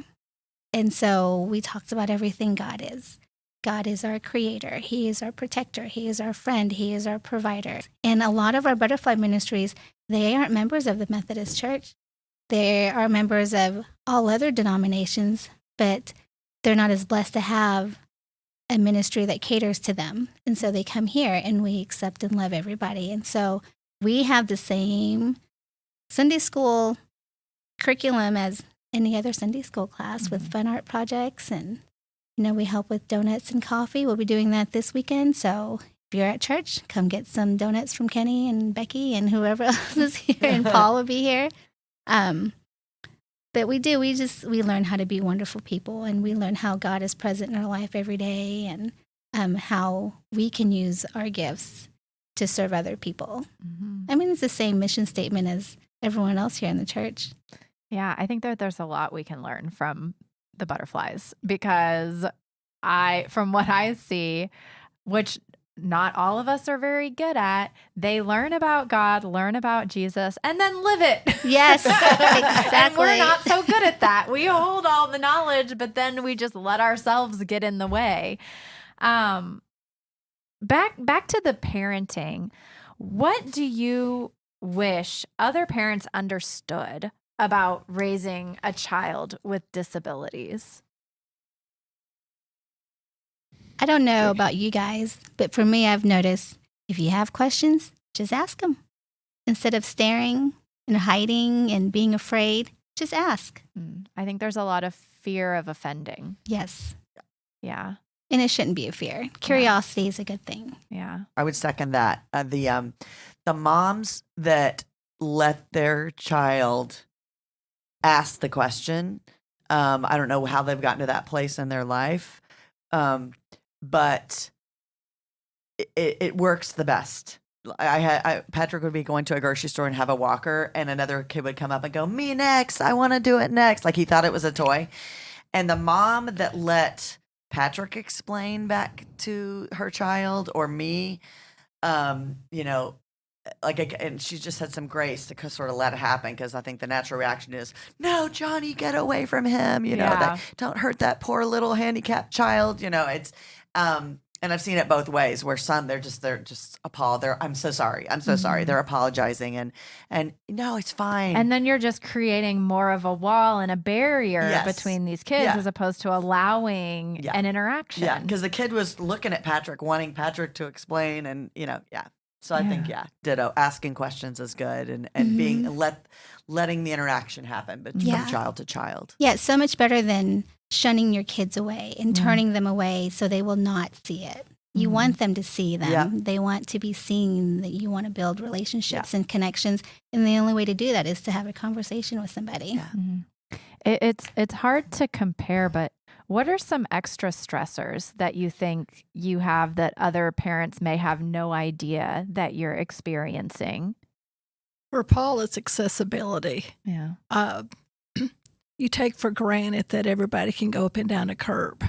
And so we talked about everything God is. God is our creator. He is our protector. He is our friend. He is our provider. And a lot of our butterfly ministries, they aren't members of the Methodist Church. They are members of all other denominations, but they're not as blessed to have a ministry that caters to them. And so they come here and we accept and love everybody. And so we have the same Sunday school curriculum as any other Sunday school class with fun art projects. And, we help with donuts and coffee. We'll be doing that this weekend. So if you're at church, come get some donuts from Kenny and Becky and whoever else is here. And Paul will be here. But we learn how to be wonderful people, and we learn how God is present in our life every day, and how we can use our gifts to serve other people. Mm-hmm. I mean, it's the same mission statement as everyone else here in the church. Yeah, I think that there's a lot we can learn from the butterflies, because from what I see, which not all of us are very good at, they learn about God, learn about Jesus, and then live it. Yes, exactly. And we're not so good at that. We hold all the knowledge, but then we just let ourselves get in the way. Back to the parenting. What do you wish other parents understood about raising a child with disabilities? I don't know about you guys, but for me, I've noticed if you have questions, just ask them. Instead of staring and hiding and being afraid, just ask. I think there's a lot of fear of offending. Yes. Yeah. And it shouldn't be a fear. Curiosity is a good thing. Yeah. I would second that. The moms that let their child ask the question, I don't know how they've gotten to that place in their life, but it works the best. Patrick would be going to a grocery store and have a walker, and another kid would come up and go, "Me next, I want to do it next." Like he thought it was a toy. And the mom that let Patrick explain back to her child, or me, and she just had some grace to sort of let it happen, because I think the natural reaction is, "No, Johnny, get away from him. Don't hurt that poor little handicapped child." It's, and I've seen it both ways, where some they're just appalled. I'm so sorry. I'm so sorry. They're apologizing, and no, it's fine. And then you're just creating more of a wall and a barrier between these kids, as opposed to allowing an interaction. Yeah, because the kid was looking at Patrick, wanting Patrick to explain, and So I think, ditto. Asking questions is good, and being letting the interaction happen from child to child. Yeah, it's so much better than shunning your kids away and turning them away so they will not see it. You want them to see them. Yeah. They want to be seen. That you want to build relationships and connections, and the only way to do that is to have a conversation with somebody. Yeah. Mm-hmm. It's hard to compare, but what are some extra stressors that you think you have that other parents may have no idea that you're experiencing? For Paul, it's accessibility. Yeah. You take for granted that everybody can go up and down a curb.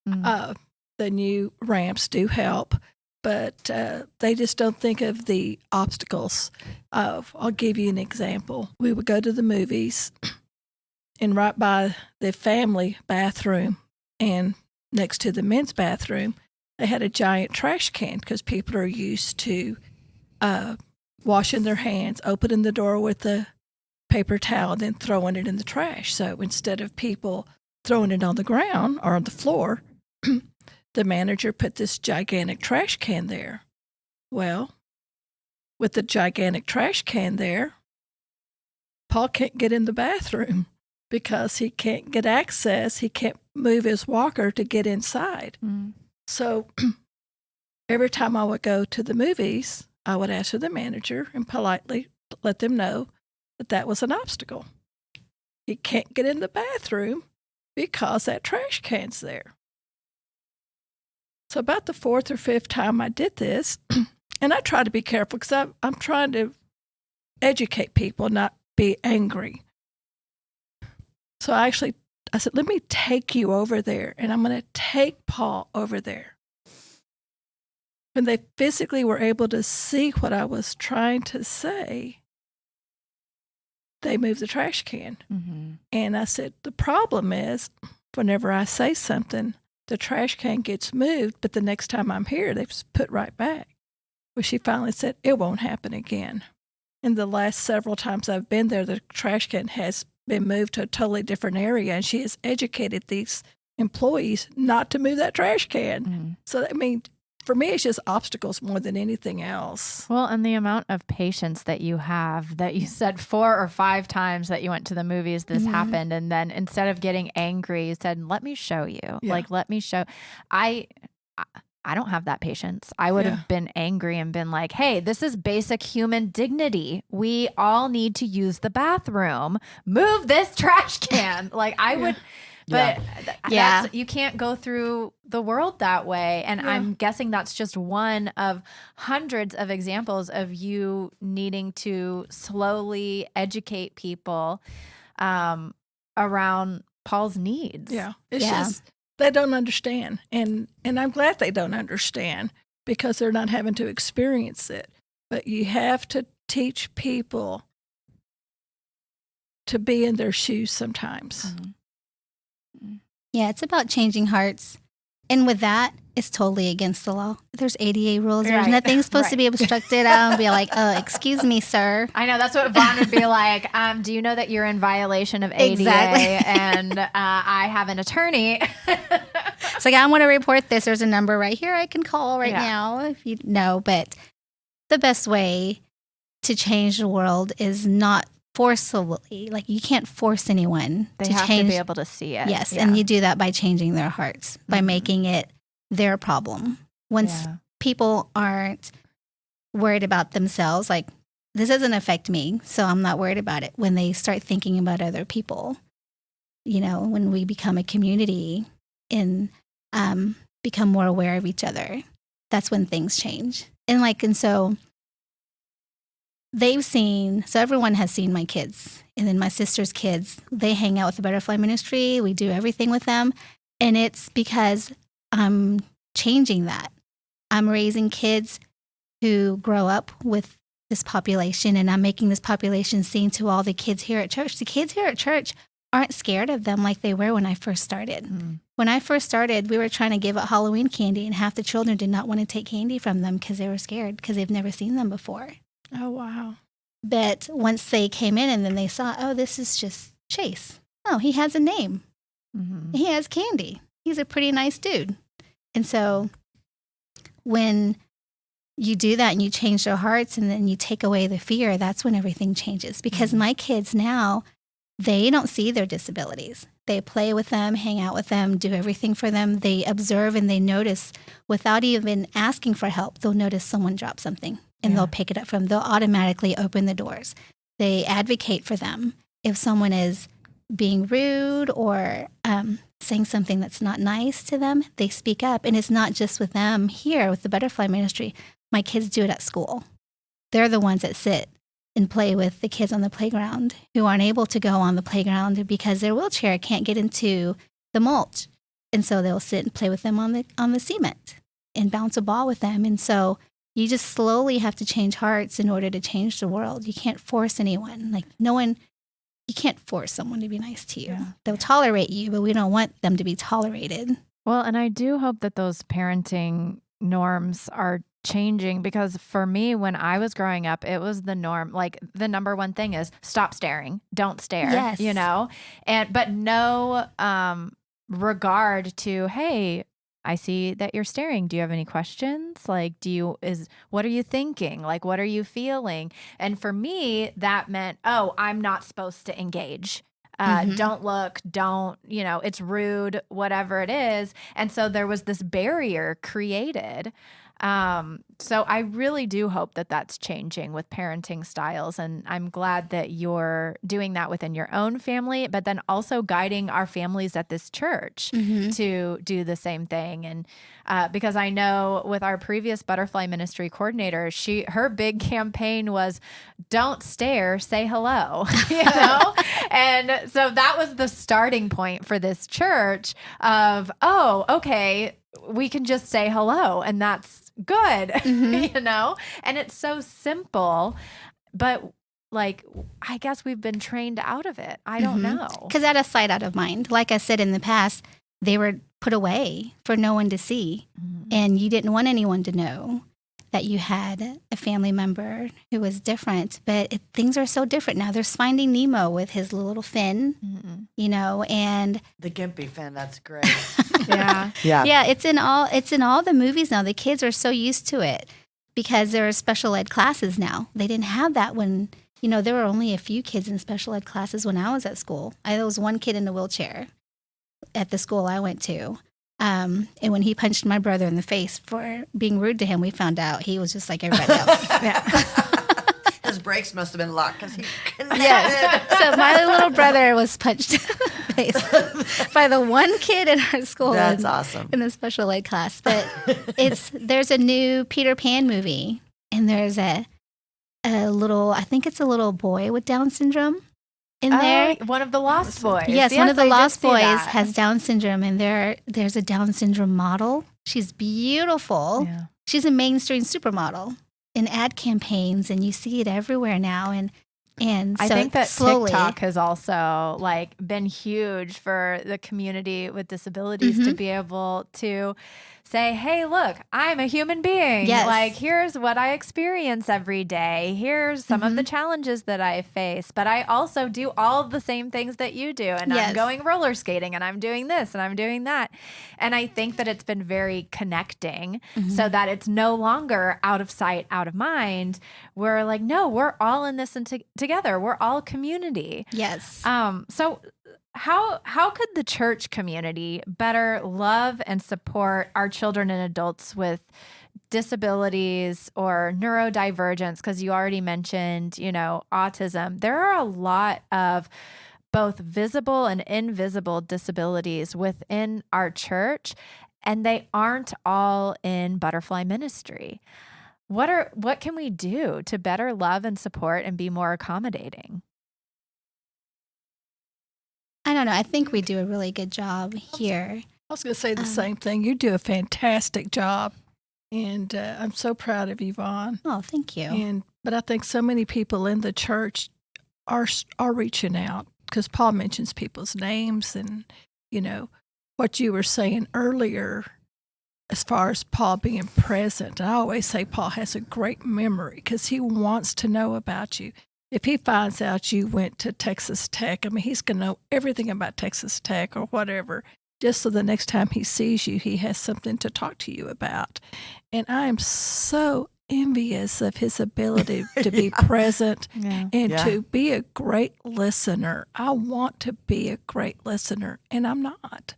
The new ramps do help, but they just don't think of the obstacles. I'll give you an example. We would go to the movies, and right by the family bathroom and next to the men's bathroom, they had a giant trash can because people are used to washing their hands, opening the door with the paper towel, then throwing it in the trash. So instead of people throwing it on the ground or on the floor, the manager put this gigantic trash can there. Well, with the gigantic trash can there, Paul can't get in the bathroom because he can't get access. He can't move his walker to get inside. So every time I would go to the movies, I would ask the manager and politely let them know that that was an obstacle. He can't get in the bathroom because that trash can's there. So about the fourth or fifth time I did this, and I try to be careful because I'm trying to educate people, not be angry. So I said, let me take you over there, and I'm going to take Paul over there. When they physically were able to see what I was trying to say, they moved the trash can. And I said, the problem is whenever I say something, the trash can gets moved, but the next time I'm here, they just put right back. Well, she finally said, it won't happen again. In the last several times I've been there, the trash can has been moved to a totally different area, and she has educated these employees not to move that trash can. So, I mean, for me, it's just obstacles more than anything else. Well, and the amount of patience that you have, that you said 4 or 5 times that you went to the movies, this happened. And then instead of getting angry, you said, let me show you. Yeah. Like, let me show. I don't have that patience. I would have been angry and been like, hey, this is basic human dignity. We all need to use the bathroom. Move this trash can. Like I would, but that's, you can't go through the world that way. And I'm guessing that's just one of hundreds of examples of you needing to slowly educate people around Paul's needs. Yeah. It's just, they don't understand. And I'm glad they don't understand because they're not having to experience it. But you have to teach people to be in their shoes sometimes. Yeah, it's about changing hearts. And with that, it's totally against the law. There's ADA rules. There's nothing supposed to be obstructed. I'll be like, excuse me, sir. I know. That's what Vaughn would be like. Do you know that you're in violation of ADA? Exactly. And I have an attorney. It's like, I want to report this. There's a number right here I can call right now if you know. But the best way to change the world is not forcibly. Like, you can't force anyone They to have change. to be able to see it. Yes, and you do that by changing their hearts, by making it their problem. Once people aren't worried about themselves, like, this doesn't affect me, so I'm not worried about it. When they start thinking about other people, you know, when we become a community and become more aware of each other, that's when things change. And so they've seen, so everyone has seen my kids. And then my sister's kids, they hang out with the Butterfly Ministry. We do everything with them. And it's because I'm changing that. I'm raising kids who grow up with this population, and I'm making this population seen to all the kids here at church. The kids here at church aren't scared of them like they were when I first started. When I first started, we were trying to give out Halloween candy, and half the children did not want to take candy from them because they were scared because they've never seen them before. Oh, wow. But once they came in and then they saw, oh, this is just Chase. Oh, he has a name. He has candy. He's a pretty nice dude. And so when you do that and you change their hearts and then you take away the fear, that's when everything changes. Because my kids now, they don't see their disabilities. They play with them, hang out with them, do everything for them. They observe and they notice without even asking for help. They'll notice someone drop something. And they'll pick it up from them. They'll automatically open the doors. They advocate for them. If someone is being rude or saying something that's not nice to them, they speak up. And it's not just with them here with the Butterfly Ministry. My kids do it at school. They're the ones that sit and play with the kids on the playground who aren't able to go on the playground because their wheelchair can't get into the mulch. And so they'll sit and play with them on the cement and bounce a ball with them. And so you just slowly have to change hearts in order to change the world. You can't force anyone. Like you can't force someone to be nice to you. Yeah. They'll tolerate you, but we don't want them to be tolerated. Well, and I do hope that those parenting norms are changing, because for me, when I was growing up, it was the norm. Like the number one thing is stop staring, don't stare, Yes. but no regard to, hey, I see that you're staring. Do you have any questions? Like, what are you thinking? Like, what are you feeling? And for me, that meant, oh, I'm not supposed to engage. Don't look, it's rude, whatever it is. And so there was this barrier created. So I really do hope that that's changing with parenting styles. And I'm glad that you're doing that within your own family, but then also guiding our families at this church to do the same thing. And because I know with our previous butterfly ministry coordinator, her big campaign was don't stare, say hello, And so that was the starting point for this church of, oh, okay, we can just say hello and that's good, and it's so simple, but like, I guess we've been trained out of it. I don't know. Because out of sight, out of mind. Like I said in the past, they were put away for no one to see. And you didn't want anyone to know that you had a family member who was different. But things are so different now. There's Finding Nemo with his little fin, and The gimpy fin, that's great. Yeah. yeah, it's in all the movies now. The kids are so used to it because there are special ed classes now. They didn't have that when, there were only a few kids in special ed classes when I was at school. There was one kid in a wheelchair at the school I went to. And when he punched my brother in the face for being rude to him, we found out he was just like everybody else. His brakes must have been locked because he connected. Yes. So my little brother was punched in the face by the one kid in our school. That's awesome. In the special ed class. But there's a new Peter Pan movie, and there's a little, I think it's a little boy with Down syndrome in there. One of the Lost Boys. Yes, one of the I Lost did see Boys that. has Down syndrome, and there's a Down syndrome model. She's beautiful. Yeah. She's a mainstream supermodel in ad campaigns, and you see it everywhere now. And I so think that slowly, TikTok has also been huge for the community with disabilities to be able to say, hey, look, I'm a human being. Yes. Like, here's what I experience every day. Here's some of the challenges that I face. But I also do all of the same things that you do. And I'm going roller skating, and I'm doing this, and I'm doing that. And I think that it's been very connecting so that it's no longer out of sight, out of mind. We're like, no, we're all in this together. We're all community. yes. So how could the church community better love and support our children and adults with disabilities or neurodivergence? Because you already mentioned, autism. There are a lot of both visible and invisible disabilities within our church, and they aren't all in butterfly ministry. What can we do to better love and support and be more accommodating? I don't know. I think we do a really good job here. I was going to say the same thing. You do a fantastic job, and I'm so proud of you, Vaughn. Oh, thank you. But I think so many people in the church are reaching out, because Paul mentions people's names, and what you were saying earlier as far as Paul being present. I always say Paul has a great memory because he wants to know about you. If he finds out you went to Texas Tech, he's going to know everything about Texas Tech or whatever, just so the next time he sees you, he has something to talk to you about. And I am so envious of his ability to be present and to be a great listener. I want to be a great listener, and I'm not,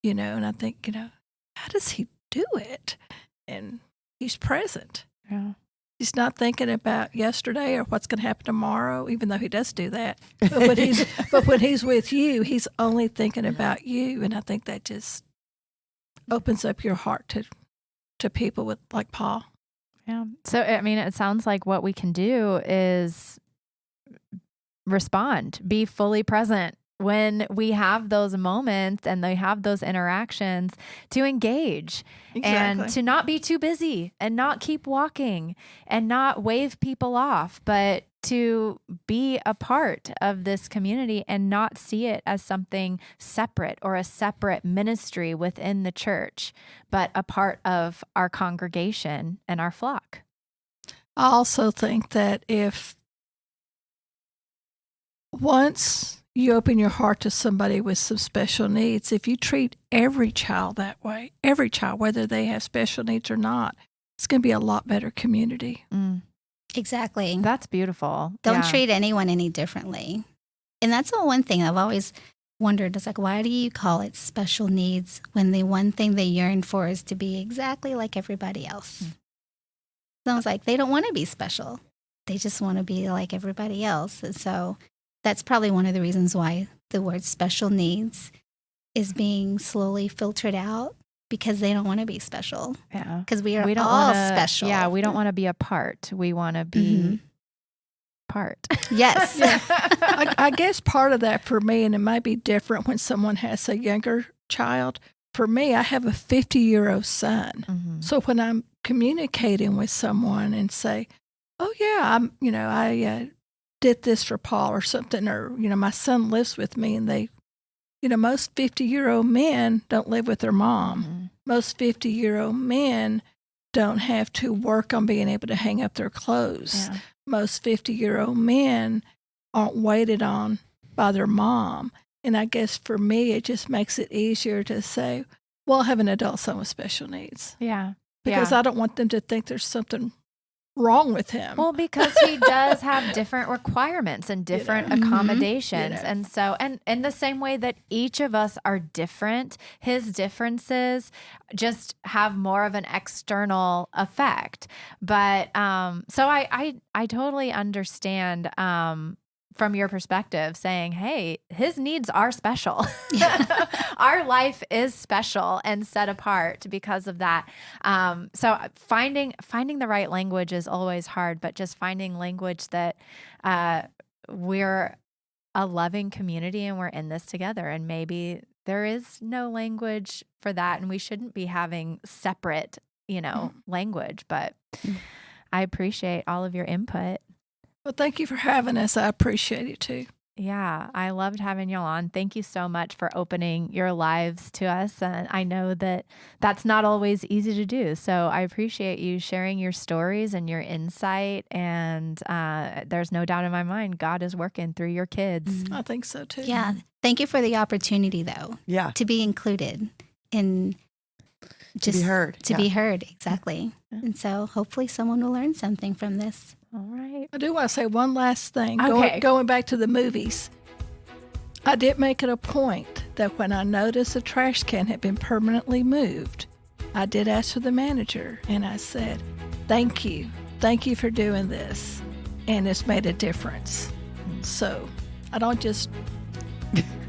and I think, how does he do it? And he's present. Yeah. He's not thinking about yesterday or what's going to happen tomorrow, even though he does do that. But when he's with you, he's only thinking about you. And I think that just opens up your heart to people like Paul. Yeah. So, it sounds like what we can do is respond, be fully present when we have those moments and they have those interactions, to engage and to not be too busy and not keep walking and not wave people off, but to be a part of this community and not see it as something separate or a separate ministry within the church, but a part of our congregation and our flock. I also think that if once you open your heart to somebody with some special needs, if you treat every child that way, every child, whether they have special needs or not, it's going to be a lot better community. Exactly. That's beautiful. Don't treat anyone any differently. And that's the one thing I've always wondered. It's like, why do you call it special needs when the one thing they yearn for is to be exactly like everybody else? So I was like, they don't want to be special. They just want to be like everybody else. And so that's probably one of the reasons why the word special needs is being slowly filtered out, because they don't want to be special. Yeah. Because we don't all special. Yeah, we don't want to be a part. We want to be part. Yes. I guess part of that for me, and it might be different when someone has a younger child. For me, I have a 50-year-old son. So when I'm communicating with someone and say, oh yeah, I did this for Paul or something, or, my son lives with me, and they, most 50-year-old men don't live with their mom. Most 50-year-old men don't have to work on being able to hang up their clothes. Yeah. Most 50-year-old men aren't waited on by their mom. And I guess for me, it just makes it easier to say, well, I have an adult son with special needs. Yeah. Because I don't want them to think there's something wrong with him. Well, because he does have different requirements and different accommodations. And so, and in the same way that each of us are different, his differences just have more of an external effect. But, so I totally understand, from your perspective, saying, hey, his needs are special. Our life is special and set apart because of that. So finding the right language is always hard, but just finding language that we're a loving community and we're in this together. And maybe there is no language for that, and we shouldn't be having separate, language. But I appreciate all of your input. Well, thank you for having us. I appreciate it too. Yeah, I loved having y'all on. Thank you so much for opening your lives to us. And I know that that's not always easy to do. So I appreciate you sharing your stories and your insight. And there's no doubt in my mind, God is working through your kids. I think so too. Yeah. Thank you for the opportunity, though. Yeah. To be included in just to be heard. To be heard, exactly. Yeah. And so hopefully someone will learn something from this. All right. I do want to say one last thing. Okay. Going back to the movies, I did make it a point that when I noticed the trash can had been permanently moved, I did ask for the manager, and I said, thank you. Thank you for doing this. And it's made a difference. So I don't just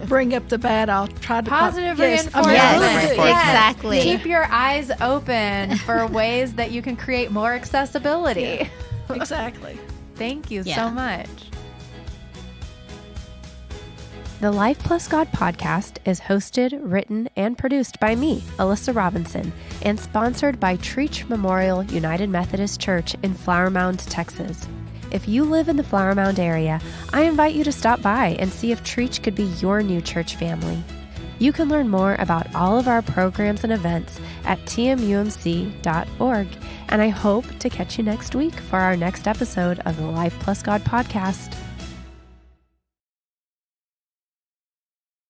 bring up the bad. I'll try to positive reinforcement. Yes, exactly. Keep your eyes open for ways that you can create more accessibility. Yeah. Exactly. Thank you so much. The Life Plus God podcast is hosted, written, and produced by me, Alyssa Robinson, and sponsored by Treach Memorial United Methodist Church in Flower Mound, Texas. If you live in the Flower Mound area, I invite you to stop by and see if Treach could be your new church family. You can learn more about all of our programs and events at tmumc.org, and I hope to catch you next week for our next episode of the Life Plus God podcast.